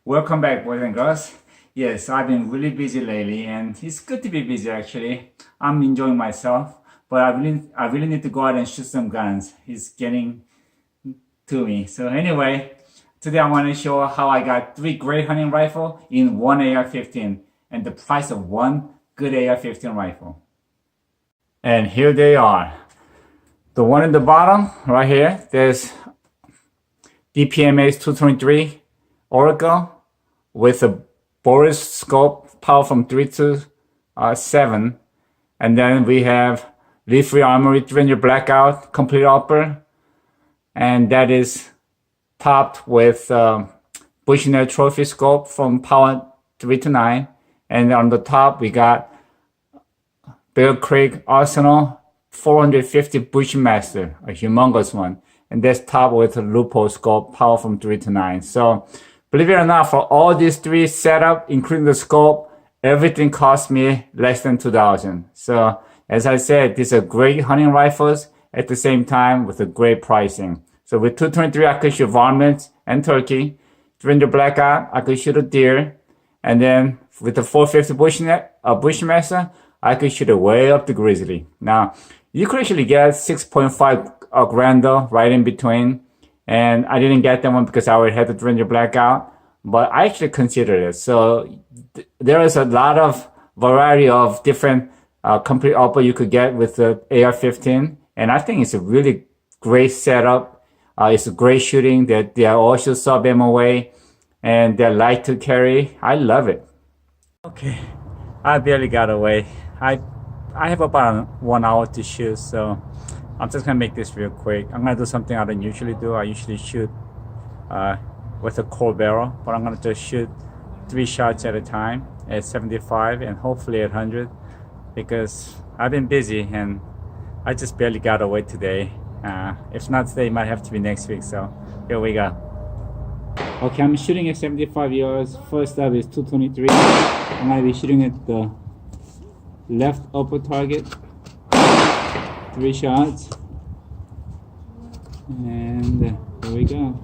Welcome back, boys and girls. Yes, I've been really busy lately, and it's good to be busy actually. I'm enjoying myself, but I really need to go out and shoot some guns. It's getting to me. So anyway, today I want to show how I got 3 great hunting rifles in one AR-15 and the price of one good AR-15 rifle. And here they are. The one in the bottom right here, there's DPMS 223 Oracle with a Boris scope, power from 3 to 7. And then we have leaf-free Armory 300 blackout complete upper, and that is topped with Bushnell trophy scope from power 3 to 9. And on the top we got Bear Creek Arsenal 450 bushmaster, a humongous one, and that's topped with a loophole scope, power from 3 to 9. So believe it or not, for all these 3 setup, including the scope, everything cost me less than $2,000. So as I said, these are great hunting rifles at the same time with a great pricing. So with 223, I could shoot varmints and turkey. 300 blackout, I could shoot a deer. And then with the 450 bushmaster, I could shoot it way up the grizzly. Now, you could actually get 6.5 grander right in between. And I didn't get that one because I already had the 300 blackout, but I actually considered it. So there is a lot of variety of different complete upper you could get with the AR-15. And I think it's a really great setup. It's a great shooting. They are also sub-MOA and they're light to carry. I love it. Okay, I barely got away. I have about 1 hour to shoot, so I'm just gonna make this real quick. I'm gonna do something I don't usually do. I usually shoot with a cold barrel, but I'm gonna just shoot 3 shots at a time at 75 and hopefully at 100 because I've been busy and I just barely got away today. If not today, it might have to be next week. So here we go. Okay, I'm shooting at 75 yards. First up is 223. I'm gonna be shooting at the left upper target. 3 shots, and here we go.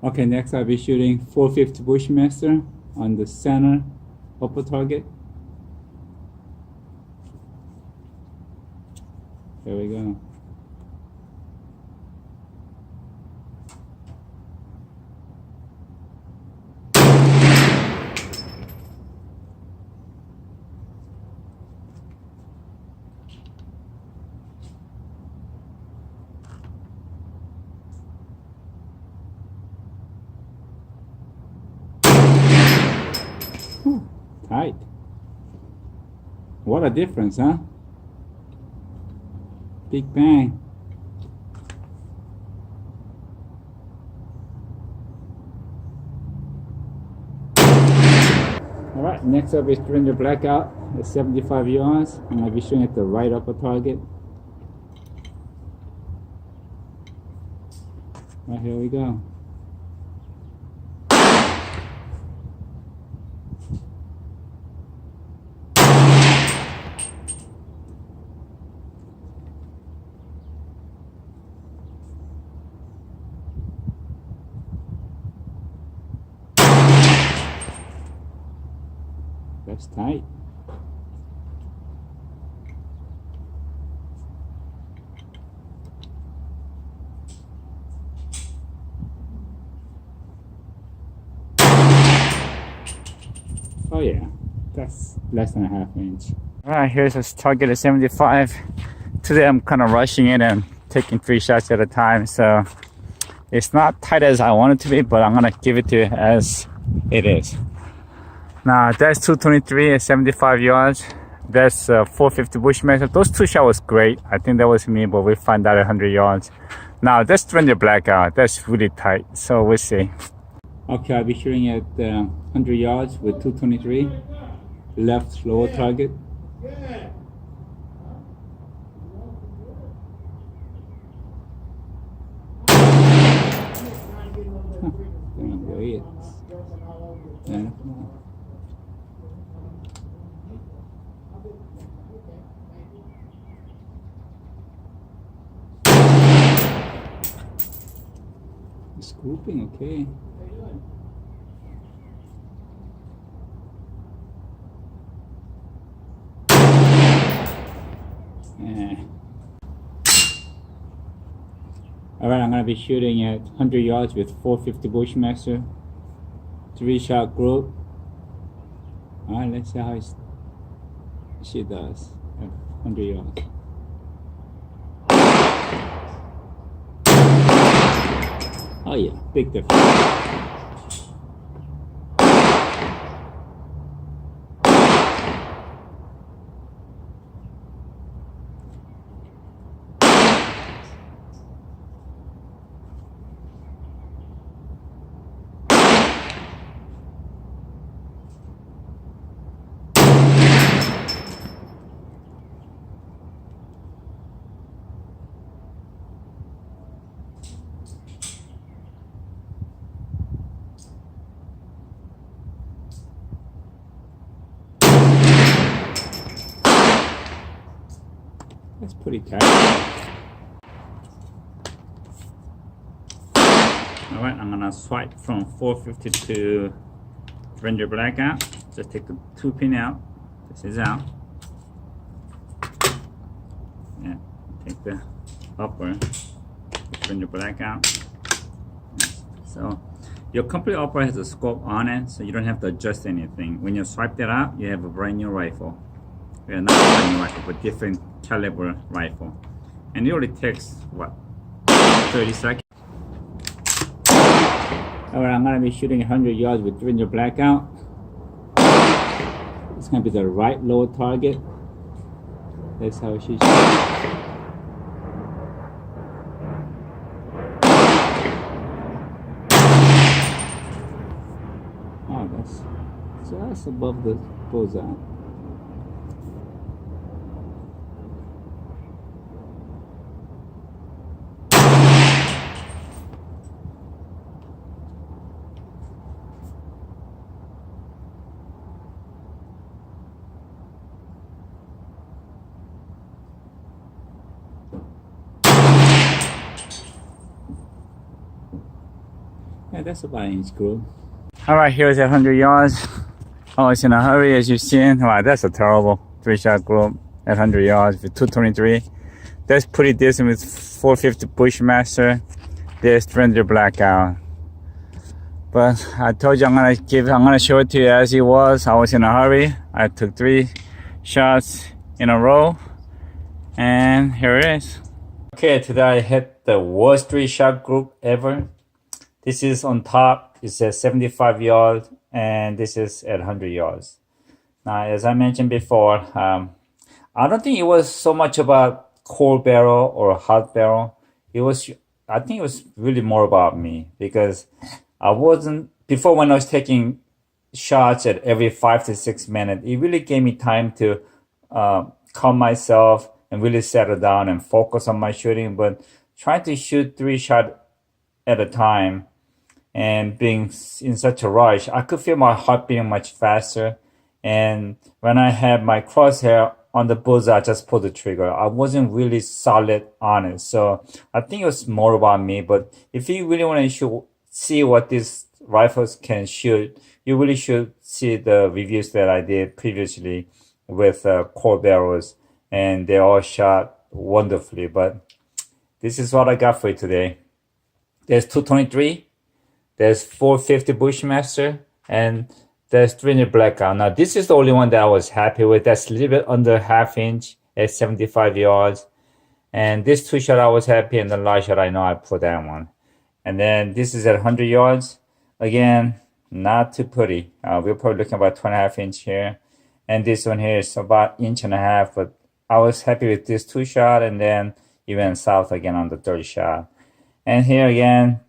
Okay, next I'll be shooting 450 bushmaster on the center upper target. There we go. Tight. What a difference, huh? Big bang. Alright, next up is 300 blackout at 75 yards. I'm going to be shooting at the right upper target. Right, here we go. That's tight. Oh yeah, that's less than a half inch. Alright, here's this target at 75. Today I'm kind of rushing it and taking 3 shots at a time, so it's not tight as I want it to be, but I'm gonna give it to you as it is. Now that's 223 at 75 yards. That's 450 bushmaster. Those two shots was great. I think that was me, but we found out 100 yards. Now that's Stranger blackout. That's really tight. So we'll see. Okay, I'll be shooting at 100 yards with 223. Left lower target. Wait. Yeah. Scooping, okay. Yeah. Alright, I'm going to be shooting at 100 yards with 450 bushmaster. 3-shot group. Alright, let's see how she does at 100 yards. Oh yeah, big difference. That's pretty tight. Alright, I'm gonna swipe from 450 to Stranger blackout. Just take the 2-pin out. This is out. Yeah, take the upper Stranger blackout. So your complete upper has a scope on it, so you don't have to adjust anything. When you swipe that out, you have a brand new rifle. Not a brand new rifle, but different caliber rifle. And it only takes what, 30 seconds. Alright, I'm gonna be shooting 100 yards with Stranger blackout. It's gonna be the right lower target. That's how she shoots. Oh, that's above the bullseye. Yeah, that's about an inch group. Alright, here's 100 yards. I was in a hurry, as you've seen. Wow, that's a terrible 3-shot group at 100 yards with 223. That's pretty decent with 450 bushmaster. There's Stranger blackout. But I told you I'm gonna show it to you as it was. I was in a hurry. I took 3 shots in a row, and here it is. Okay, today I hit the worst 3-shot group ever. This is on top. It says 75 yards, and this is at 100 yards. Now, as I mentioned before, I don't think it was so much about cold barrel or hot barrel. I think it was really more about me, because I wasn't, before, when I was taking shots at every 5 to 6 minutes, it really gave me time to calm myself and really settle down and focus on my shooting. But trying to shoot 3 shots at a time and being in such a rush, I could feel my heart beating much faster. And when I had my crosshair on the bullseye, I just pulled the trigger. I wasn't really solid on it. So I think it was more about me. But if you really want to see what these rifles can shoot, you really should see the reviews that I did previously with cold barrels. And they all shot wonderfully. But this is what I got for you today. There's 223. There's 450 bushmaster, and there's Stranger blackout. Now this is the only one that I was happy with. That's a little bit under ½ inch at 75 yards. And this 2-shot I was happy, and the last shot I know I put that one. And then this is at 100 yards. Again, not too pretty. We're probably looking about 2.5 inch here. And this one here is about 1.5 inch, but I was happy with this 2 shot, and then he went south again on the third shot. And here again,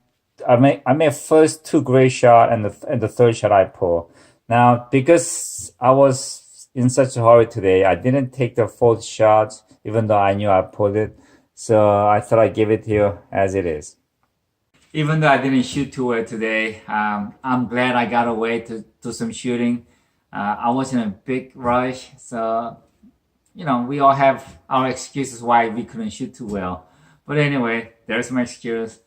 I made first 2 great shot, and the third shot I pull. Now, because I was in such a hurry today, I didn't take the fourth shot, even though I knew I pulled it. So I thought I'd give it to you as it is. Even though I didn't shoot too well today, I'm glad I got away to do some shooting. I was in a big rush, so we all have our excuses why we couldn't shoot too well. But anyway, there's my excuse.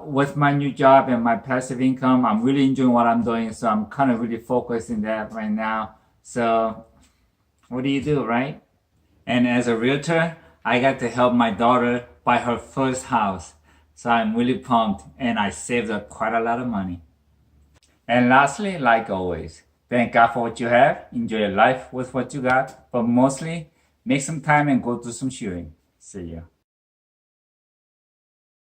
With my new job and my passive income, I'm really enjoying what I'm doing, so I'm kind of really focused in that right now. So what do you do, right? And as a realtor, I got to help my daughter buy her first house. So I'm really pumped, and I saved up quite a lot of money. And lastly, like always, thank God for what you have, enjoy your life with what you got, but mostly make some time and go do some shooting. See ya.